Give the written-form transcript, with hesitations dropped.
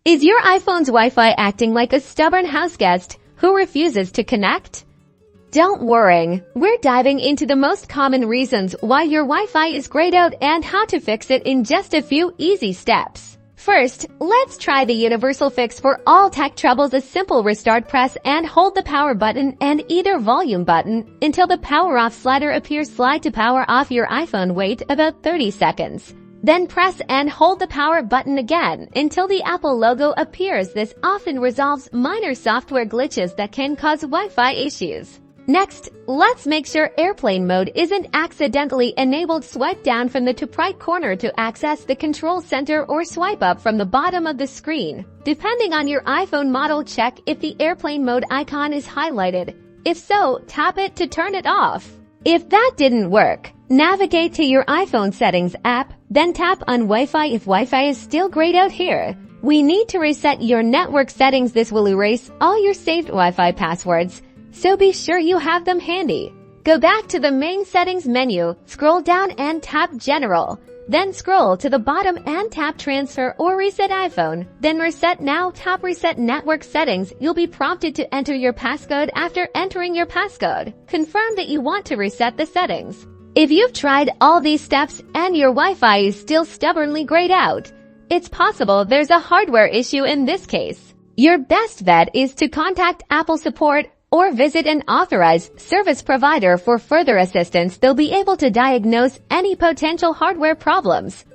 Is your iPhone's Wi-Fi acting like a stubborn house guest who refuses to connect? Don't worry, we're diving into the most common reasons why your Wi-Fi is grayed out and how to fix it in just a few easy steps. First, let's try the universal fix for all tech troubles. A simple restart. Press and hold the power button and either volume button until the power off slider appears. Slide to power off your iPhone. Wait about 30 seconds. Then press and hold the power button again until the Apple logo appears. This often resolves minor software glitches that can cause Wi-Fi issues. Next, let's make sure airplane mode isn't accidentally enabled. Swipe down from the top right corner to access the control center or swipe up from the bottom of the screen. Depending on your iPhone model, check if the airplane mode icon is highlighted. If so, tap it to turn it off. If that didn't work, navigate to your iPhone settings app, then tap on Wi-Fi. If Wi-Fi is still grayed out here, we need to reset your network settings. This will erase all your saved Wi-Fi passwords, so be sure you have them handy. Go back to the main settings menu, scroll down and tap General. Then scroll to the bottom and tap Transfer or Reset iPhone. Then Reset Now. Tap Reset Network Settings. You'll be prompted to enter your passcode. After entering your passcode, confirm that you want to reset the settings. If you've tried all these steps and your Wi-Fi is still stubbornly grayed out, it's possible there's a hardware issue. In this case, your best bet is to contact Apple support or visit an authorized service provider for further assistance. They'll be able to diagnose any potential hardware problems.